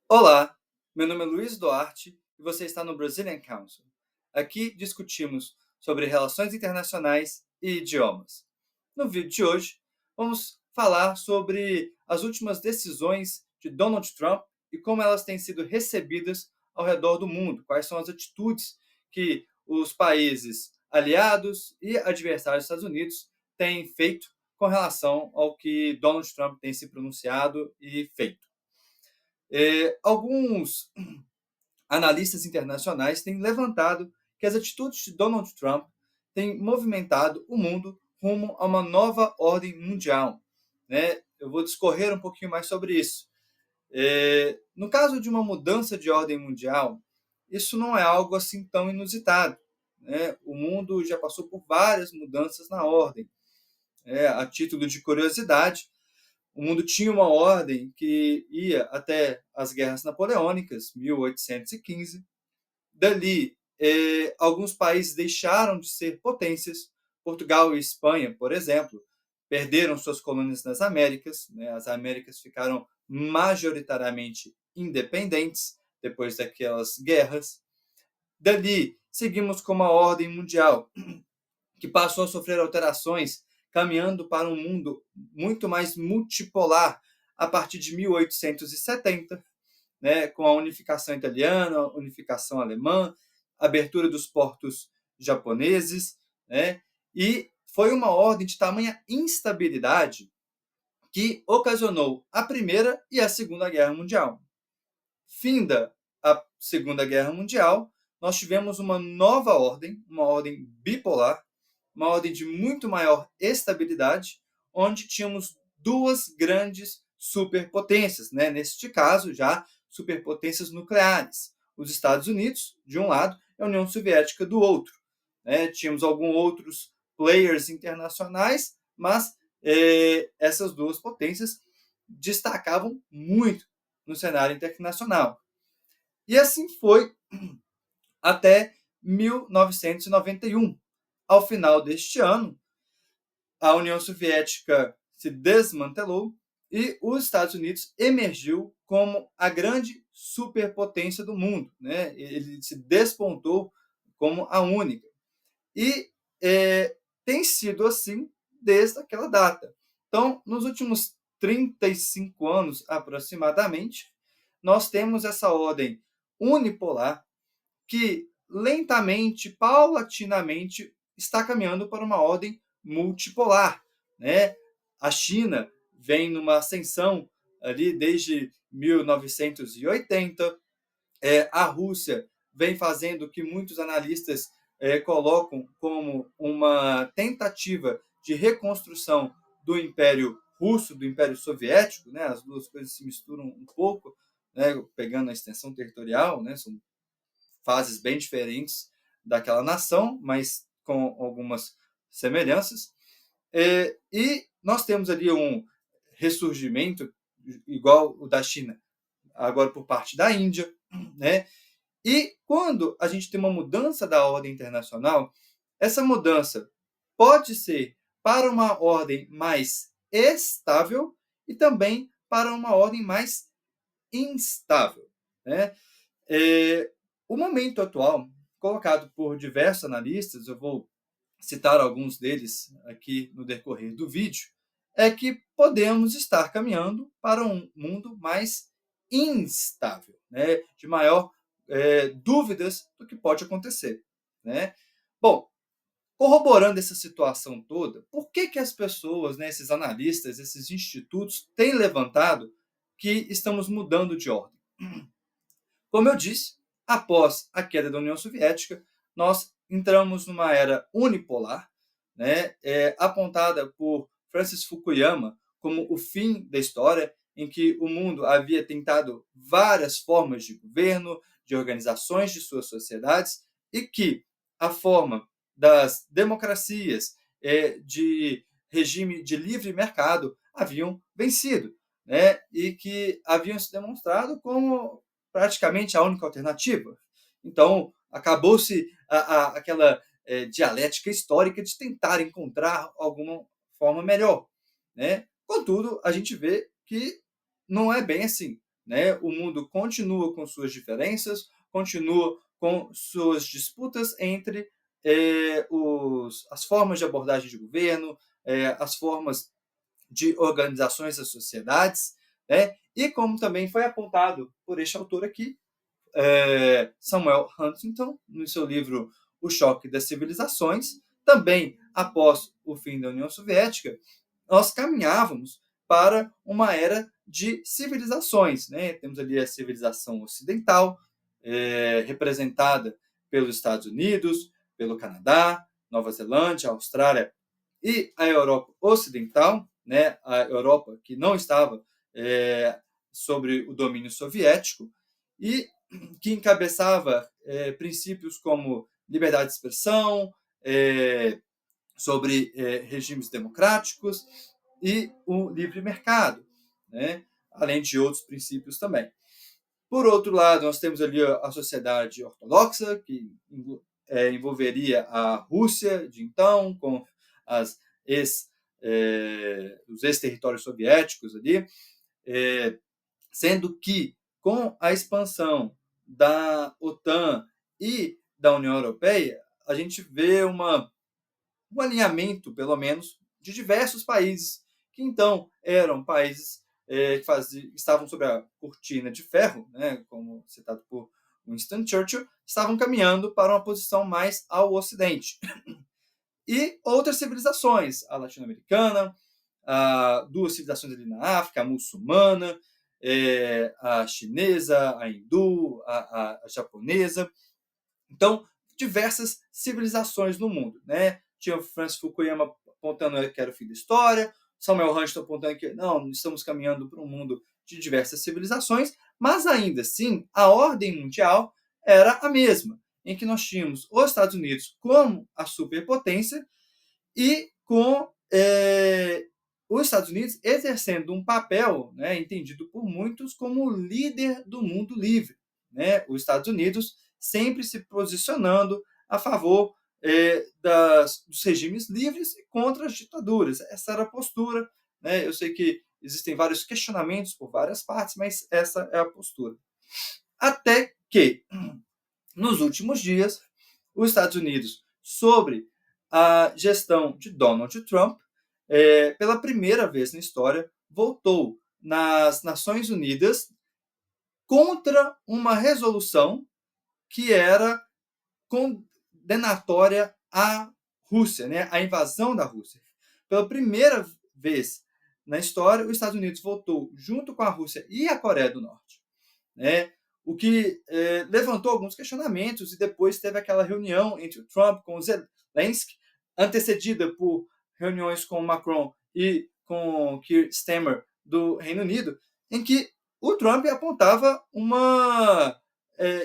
Olá, meu nome é Luiz Duarte e você está no Brazilian Council. Aqui discutimos sobre relações internacionais e idiomas. No vídeo de hoje, vamos falar sobre as últimas decisões de Donald Trump e como elas têm sido recebidas ao redor do mundo. Quais são as atitudes que os países aliados e adversários dos Estados Unidos têm feito com relação ao que Donald Trump tem se pronunciado e feito. Alguns analistas internacionais têm levantado que as atitudes de Donald Trump têm movimentado o mundo rumo a uma nova ordem mundial. Né? Eu vou discorrer um pouquinho mais sobre isso. No caso de uma mudança de ordem mundial, isso não é algo assim tão inusitado. Né? O mundo já passou por várias mudanças na ordem. A título de curiosidade, o mundo tinha uma ordem que ia até as guerras napoleônicas, 1815. Dali, alguns países deixaram de ser potências. Portugal e Espanha, por exemplo, perderam suas colônias nas Américas. Né? As Américas ficaram majoritariamente independentes depois daquelas guerras. Dali, seguimos com uma ordem mundial que passou a sofrer alterações, caminhando para um mundo muito mais multipolar a partir de 1870, né, com a unificação italiana, a unificação alemã, a abertura dos portos japoneses, né, e foi uma ordem de tamanha instabilidade que ocasionou a Primeira e a Segunda Guerra Mundial. Finda a Segunda Guerra Mundial, nós tivemos uma nova ordem, uma ordem bipolar, uma ordem de muito maior estabilidade, onde tínhamos duas grandes superpotências, né? Neste caso, já superpotências nucleares. Os Estados Unidos, de um lado, e a União Soviética, do outro. Né? Tínhamos alguns outros players internacionais, mas essas duas potências destacavam muito no cenário internacional. E assim foi até 1991. Ao final deste ano, a União Soviética se desmantelou e os Estados Unidos emergiu como a grande superpotência do mundo. Né? Ele se despontou como a única. E tem sido assim desde aquela data. Então, nos últimos 35 anos aproximadamente, nós temos essa ordem unipolar que lentamente, paulatinamente, está caminhando para uma ordem multipolar. Né? A China vem numa ascensão ali desde 1980, a Rússia vem fazendo o que muitos analistas colocam como uma tentativa de reconstrução do Império Russo, do Império Soviético. Né? As duas coisas se misturam um pouco, né? Pegando a extensão territorial, né? São fases bem diferentes daquela nação, mas com algumas semelhanças. E nós temos ali um ressurgimento igual o da China, agora por parte da Índia, né? E quando a gente tem uma mudança da ordem internacional, essa mudança pode ser para uma ordem mais estável e também para uma ordem mais instável. Né? O momento atual, colocado por diversos analistas, eu vou citar alguns deles aqui no decorrer do vídeo, é que podemos estar caminhando para um mundo mais instável, né? De maior dúvidas do que pode acontecer. Né? Bom, corroborando essa situação toda, por que as pessoas, né, esses analistas, esses institutos, têm levantado que estamos mudando de ordem? Como eu disse, após a queda da União Soviética, nós entramos numa era unipolar, né, apontada por Francis Fukuyama como o fim da história, em que o mundo havia tentado várias formas de governo, de organizações de suas sociedades, e que a forma das democracias, de regime de livre mercado, haviam vencido, né, e que haviam se demonstrado como praticamente a única alternativa. Então, acabou-se aquela dialética histórica de tentar encontrar alguma forma melhor. Né? Contudo, a gente vê que não é bem assim. né? O mundo continua com suas diferenças, continua com suas disputas entre as formas de abordagem de governo, as formas de organizações das sociedades, né? E como também foi apontado por este autor aqui, Samuel Huntington, no seu livro O Choque das Civilizações, também após o fim da União Soviética, nós caminhávamos para uma era de civilizações, né? Temos ali a civilização ocidental, representada pelos Estados Unidos, pelo Canadá, Nova Zelândia, Austrália e a Europa Ocidental, né? A Europa que não estava sobre o domínio soviético e que encabeçava princípios como liberdade de expressão, sobre regimes democráticos e o livre mercado, né? Além de outros princípios também. Por outro lado, nós temos ali a sociedade ortodoxa, que envolveria a Rússia de então, com os ex-territórios soviéticos ali, sendo que, com a expansão da OTAN e da União Europeia, a gente vê um alinhamento, pelo menos, de diversos países, que então eram países que estavam sob a cortina de ferro, né, como citado por Winston Churchill, estavam caminhando para uma posição mais ao ocidente. E outras civilizações, a latino-americana, duas civilizações ali na África, a muçulmana, a chinesa, a hindu, a japonesa. Então, diversas civilizações no mundo, né? Tinha o Francis Fukuyama apontando que era o fim da história, Samuel Huntington apontando que não, estamos caminhando para um mundo de diversas civilizações, mas ainda assim, a ordem mundial era a mesma, em que nós tínhamos os Estados Unidos como a superpotência e com os Estados Unidos exercendo um papel, né, entendido por muitos como líder do mundo livre, né? Os Estados Unidos sempre se posicionando a favor dos regimes livres e contra as ditaduras. Essa era a postura, né? Eu sei que existem vários questionamentos por várias partes, mas essa é a postura. Até que, nos últimos dias, os Estados Unidos, sobre a gestão de Donald Trump, pela primeira vez na história, votou nas Nações Unidas contra uma resolução que era condenatória à Rússia, né, à invasão da Rússia. Pela primeira vez na história, os Estados Unidos votou junto com a Rússia e a Coreia do Norte, né, o que levantou alguns questionamentos, e depois teve aquela reunião entre o Trump com o Zelensky, antecedida por reuniões com Macron e com Keir Starmer do Reino Unido, em que o Trump apontava uma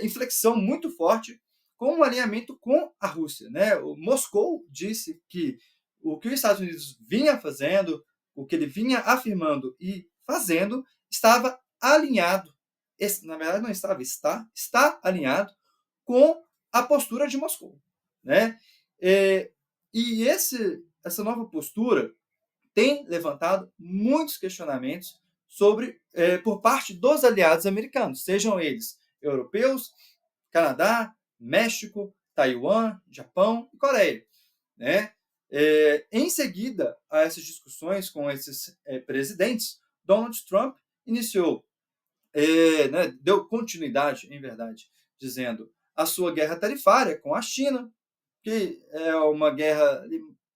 inflexão muito forte com um alinhamento com a Rússia, né? O Moscou disse que o que os Estados Unidos vinha fazendo, o que ele vinha afirmando e fazendo, estava alinhado. Na verdade, não estava, está alinhado com a postura de Moscou, né? E essa nova postura tem levantado muitos questionamentos por parte dos aliados americanos, sejam eles europeus, Canadá, México, Taiwan, Japão e Coreia, né? Em seguida a essas discussões com esses presidentes, Donald Trump iniciou, né, deu continuidade, em verdade, dizendo a sua guerra tarifária com a China, que é uma guerra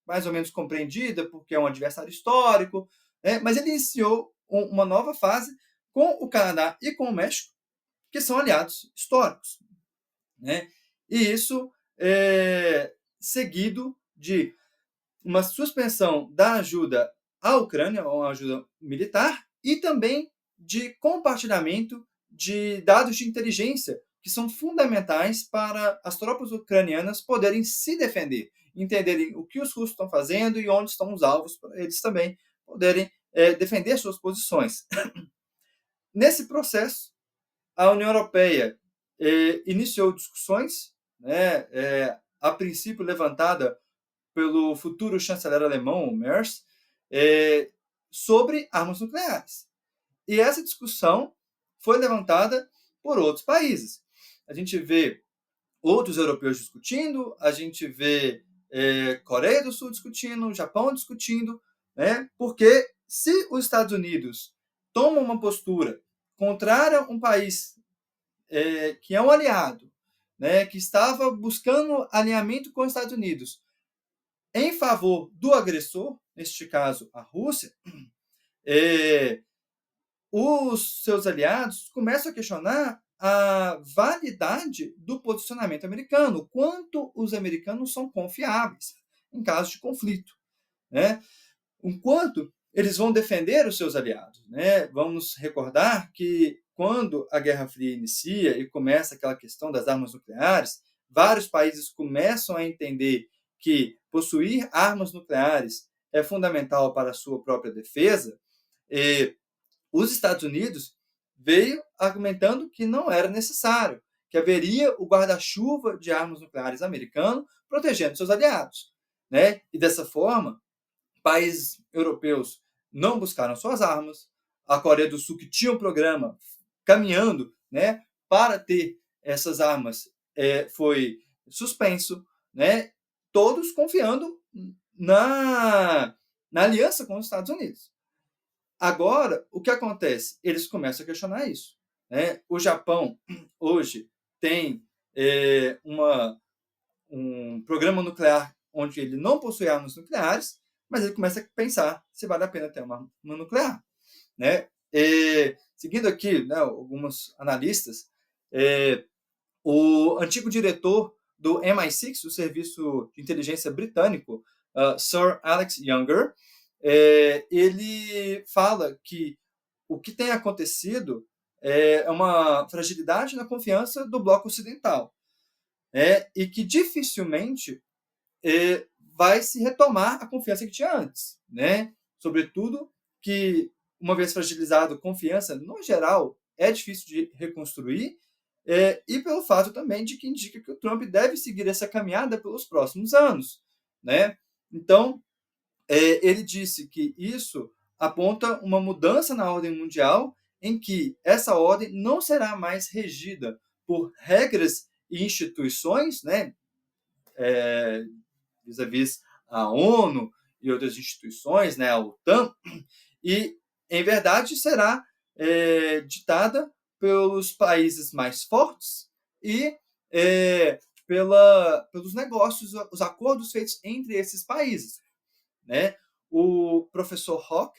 mais ou menos compreendida, porque é um adversário histórico, né? Mas ele iniciou uma nova fase com o Canadá e com o México, que são aliados históricos, né? E isso seguido de uma suspensão da ajuda à Ucrânia, uma ajuda militar, e também de compartilhamento de dados de inteligência que são fundamentais para as tropas ucranianas poderem se defender, entenderem o que os russos estão fazendo e onde estão os alvos, para eles também poderem defender suas posições. Nesse processo, a União Europeia iniciou discussões, né, a princípio levantada pelo futuro chanceler alemão, Merz, sobre armas nucleares. E essa discussão foi levantada por outros países. A gente vê outros europeus discutindo, a gente vê Coreia do Sul discutindo, Japão discutindo, né? Porque se os Estados Unidos tomam uma postura contrária a um país que é um aliado, né, que estava buscando alinhamento com os Estados Unidos em favor do agressor, neste caso a Rússia, os seus aliados começam a questionar a validade do posicionamento americano, quanto os americanos são confiáveis em caso de conflito, né? O quanto eles vão defender os seus aliados, né? Vamos recordar que quando a Guerra Fria inicia e começa aquela questão das armas nucleares, vários países começam a entender que possuir armas nucleares é fundamental para a sua própria defesa. E os Estados Unidos veio argumentando que não era necessário, que haveria o guarda-chuva de armas nucleares americano protegendo seus aliados, né? E dessa forma, países europeus não buscaram suas armas, a Coreia do Sul, que tinha um programa caminhando, né, para ter essas armas, foi suspenso, né? Todos confiando na aliança com os Estados Unidos. Agora, o que acontece? Eles começam a questionar isso, né? O Japão, hoje, tem um programa nuclear onde ele não possui armas nucleares, mas ele começa a pensar se vale a pena ter uma nuclear, né? Seguindo aqui, né, alguns analistas, o antigo diretor do MI6, o serviço de inteligência britânico, Sir Alex Younger, ele fala que o que tem acontecido é uma fragilidade na confiança do bloco ocidental, e que dificilmente vai se retomar a confiança que tinha antes, né? Sobretudo que, uma vez fragilizado, confiança, no geral, é difícil de reconstruir, e pelo fato também de que indica que o Trump deve seguir essa caminhada pelos próximos anos, né? Então, ele disse que isso aponta uma mudança na ordem mundial, em que essa ordem não será mais regida por regras e instituições, né? Vis-à-vis a ONU e outras instituições, né, a OTAN, e, em verdade, será ditada pelos países mais fortes e pelos negócios, os acordos feitos entre esses países, né? O professor Hawke,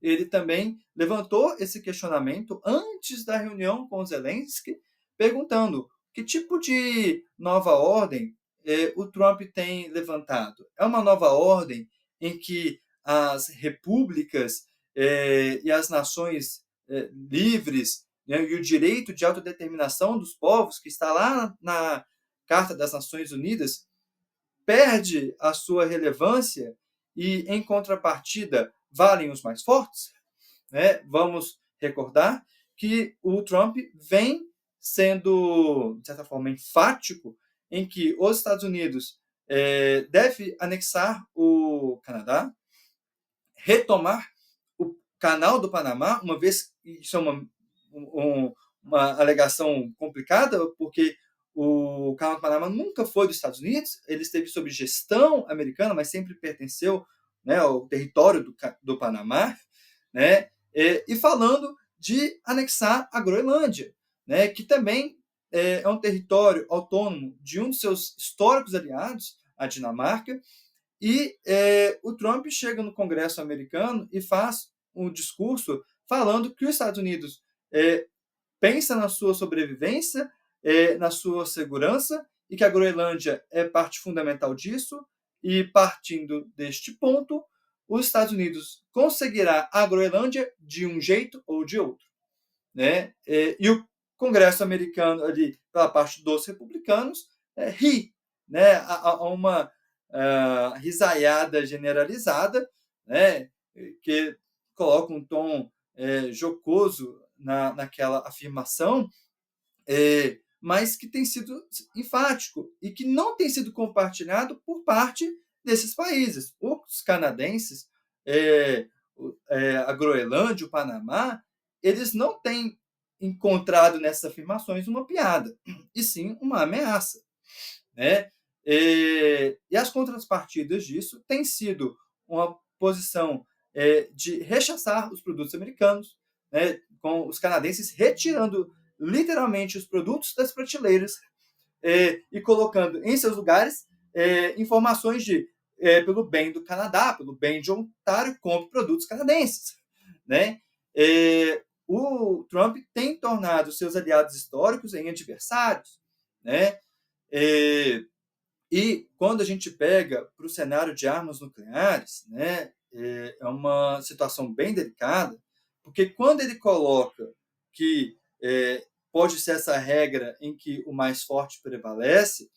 ele também levantou esse questionamento antes da reunião com Zelensky, perguntando que tipo de nova ordem o Trump tem levantado. É uma nova ordem em que as repúblicas e as nações livres, né, e o direito de autodeterminação dos povos, que está lá na Carta das Nações Unidas, perde a sua relevância e, em contrapartida, valem os mais fortes? Né? Vamos recordar que o Trump vem sendo, de certa forma, enfático em que os Estados Unidos deve anexar o Canadá, retomar o Canal do Panamá, uma vez que isso é uma alegação complicada, porque o Canal do Panamá nunca foi dos Estados Unidos, ele esteve sob gestão americana, mas sempre pertenceu, né, ao território do Panamá, né? E falando de anexar a Groenlândia, né, que também é um território autônomo de um dos seus históricos aliados, a Dinamarca, e o Trump chega no Congresso americano e faz um discurso falando que os Estados Unidos pensa na sua sobrevivência, na sua segurança, e que a Groenlândia é parte fundamental disso, e partindo deste ponto, os Estados Unidos conseguirá a Groenlândia de um jeito ou de outro, né? E o Congresso americano, ali, pela parte dos republicanos, ri, né? Há uma risaiada generalizada, né? Que coloca um tom jocoso naquela afirmação, mas que tem sido enfático e que não tem sido compartilhado por parte desses países. Os canadenses, a Groenlândia, o Panamá, eles não têm encontrado nessas afirmações uma piada, e sim uma ameaça, né? E as contrapartidas disso têm sido uma posição de rechaçar os produtos americanos, né, com os canadenses retirando literalmente os produtos das prateleiras e colocando em seus lugares informações de pelo bem do Canadá, pelo bem de Ontário, compre produtos canadenses, né? O Trump tem tornado seus aliados históricos em adversários, né? E quando a gente pega para o cenário de armas nucleares, né, é uma situação bem delicada, porque quando ele coloca que pode ser essa regra em que o mais forte prevalece,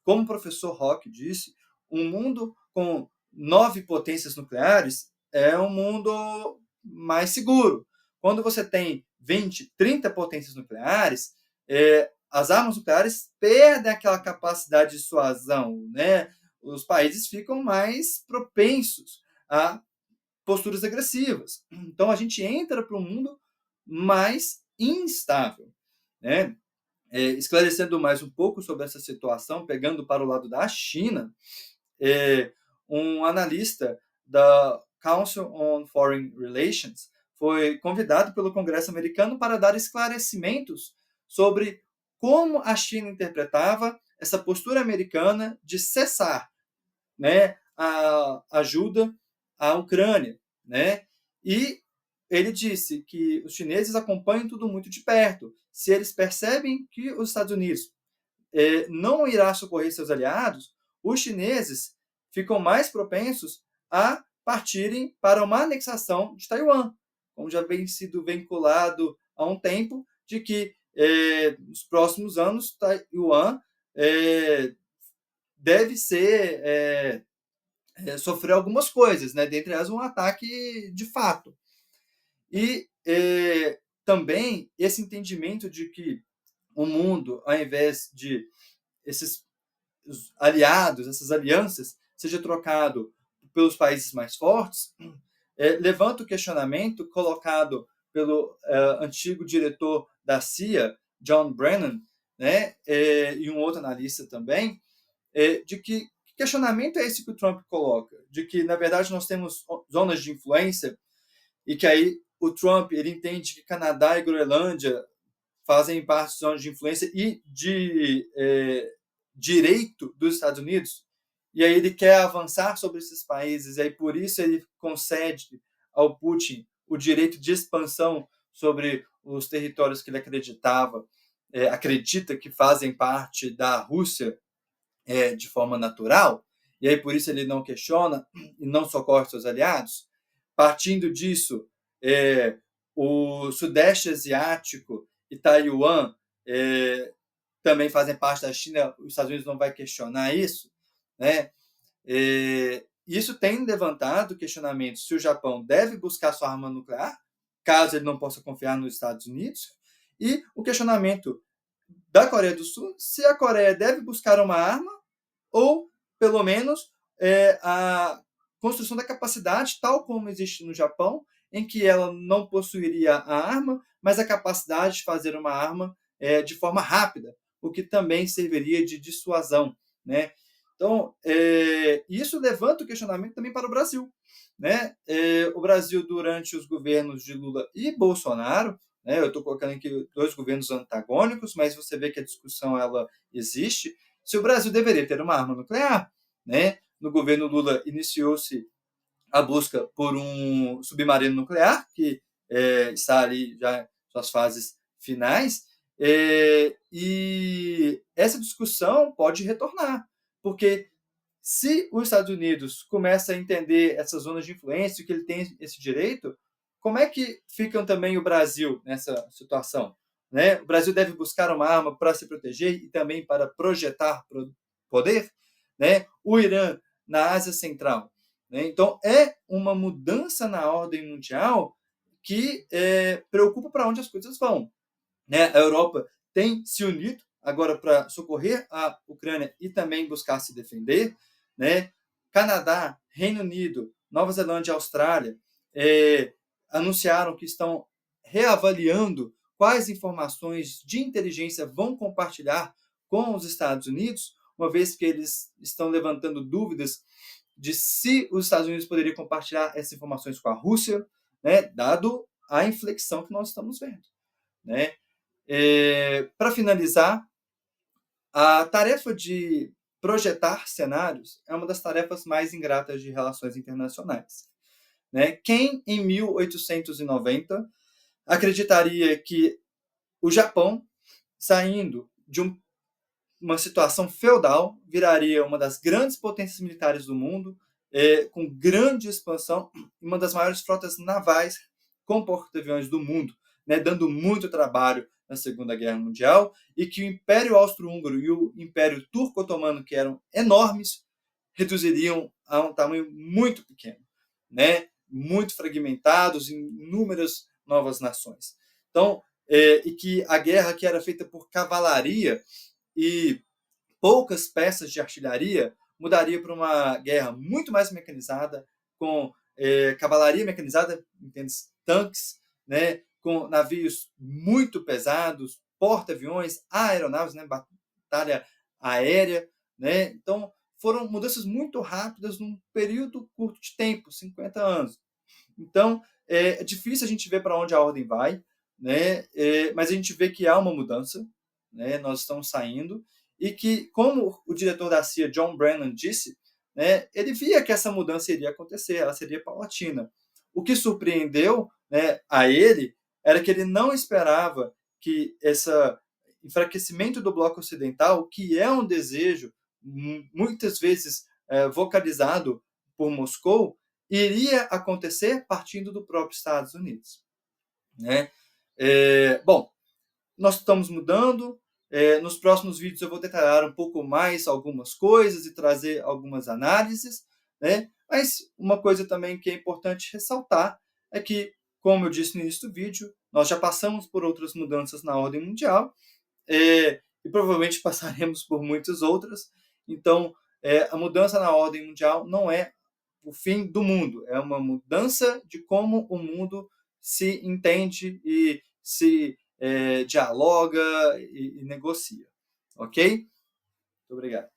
como o professor Rock disse, um mundo com 9 potências nucleares é um mundo mais seguro. Quando você tem 20, 30 potências nucleares, as armas nucleares perdem aquela capacidade de dissuasão, né? Os países ficam mais propensos a posturas agressivas. Então a gente entra para um mundo mais instável, né? Esclarecendo mais um pouco sobre essa situação, pegando para o lado da China, um analista da Council on Foreign Relations foi convidado pelo Congresso americano para dar esclarecimentos sobre como a China interpretava essa postura americana de cessar, né, a ajuda à Ucrânia, né? E ele disse que os chineses acompanham tudo muito de perto. Se eles percebem que os Estados Unidos não irá socorrer seus aliados, os chineses ficam mais propensos a partirem para uma anexação de Taiwan, como já vem sido vinculado há um tempo, de que nos próximos anos Taiwan deve ser sofrer algumas coisas, né? Dentre elas um ataque de fato. E também esse entendimento de que o mundo, ao invés de esses aliados, essas alianças, seja trocado pelos países mais fortes, levanta o questionamento colocado pelo antigo diretor da CIA, John Brennan, né, e um outro analista também, de que questionamento é esse que o Trump coloca? De que, na verdade, nós temos zonas de influência e que aí o Trump ele entende que Canadá e Groenlândia fazem parte de zonas de influência e de direito dos Estados Unidos, e aí ele quer avançar sobre esses países, e aí por isso ele concede ao Putin o direito de expansão sobre os territórios que ele acredita que fazem parte da Rússia de forma natural, e aí por isso ele não questiona e não socorre seus aliados. Partindo disso, o Sudeste Asiático e Taiwan também fazem parte da China, os Estados Unidos não vai questionar isso, né? Isso tem levantado questionamentos se o Japão deve buscar sua arma nuclear, caso ele não possa confiar nos Estados Unidos, e o questionamento da Coreia do Sul, se a Coreia deve buscar uma arma ou, pelo menos, a construção da capacidade, tal como existe no Japão, em que ela não possuiria a arma, mas a capacidade de fazer uma arma de forma rápida, o que também serviria de dissuasão, né? Então, isso levanta o questionamento também para o Brasil, né? O Brasil, durante os governos de Lula e Bolsonaro, né, eu estou colocando aqui 2 governos antagônicos, mas você vê que a discussão ela existe, se o Brasil deveria ter uma arma nuclear, né? No governo Lula iniciou-se a busca por um submarino nuclear, que está ali já em suas fases finais, e essa discussão pode retornar, porque se os Estados Unidos começam a entender essas zonas de influência, que ele tem esse direito, como é que ficam também o Brasil nessa situação? Né? O Brasil deve buscar uma arma para se proteger e também para projetar poder? Né? O Irã na Ásia Central. Né? Então, é uma mudança na ordem mundial que preocupa para onde as coisas vão. Né? A Europa tem se unido agora para socorrer a Ucrânia e também buscar se defender. Né? Canadá, Reino Unido, Nova Zelândia e Austrália anunciaram que estão reavaliando quais informações de inteligência vão compartilhar com os Estados Unidos, uma vez que eles estão levantando dúvidas de se os Estados Unidos poderiam compartilhar essas informações com a Rússia, né, dado a inflexão que nós estamos vendo, né? Para finalizar, a tarefa de projetar cenários é uma das tarefas mais ingratas de relações internacionais, né? Quem, em 1890, acreditaria que o Japão, saindo de uma situação feudal, viraria uma das grandes potências militares do mundo, com grande expansão, uma das maiores frotas navais com porta-aviões do mundo, né, dando muito trabalho na Segunda Guerra Mundial, e que o Império Austro-Húngaro e o Império Turco-Otomano, que eram enormes, reduziriam a um tamanho muito pequeno, né, muito fragmentados em inúmeras novas nações. Então, e que a guerra, que era feita por cavalaria e poucas peças de artilharia, mudaria para uma guerra muito mais mecanizada, com cavalaria mecanizada, tanques, né, com navios muito pesados, porta-aviões, aeronaves, né, batalha aérea, né? Então, foram mudanças muito rápidas num período curto de tempo, 50 anos. Então, é difícil a gente ver para onde a ordem vai, né? Mas a gente vê que há uma mudança, né? Nós estamos saindo, e que, como o diretor da CIA, John Brennan, disse, né, ele via que essa mudança iria acontecer, ela seria paulatina. O que surpreendeu, né, a ele era que ele não esperava que esse enfraquecimento do bloco ocidental, que é um desejo muitas vezes vocalizado por Moscou, iria acontecer partindo do próprio Estados Unidos, né? Bom, nós estamos mudando. Nos próximos vídeos eu vou detalhar um pouco mais algumas coisas e trazer algumas análises, né? Mas uma coisa também que é importante ressaltar é que, como eu disse no início do vídeo, nós já passamos por outras mudanças na ordem mundial, e provavelmente passaremos por muitas outras. Então, a mudança na ordem mundial não é o fim do mundo, é uma mudança de como o mundo se entende e se dialoga e negocia. Ok? Muito obrigado.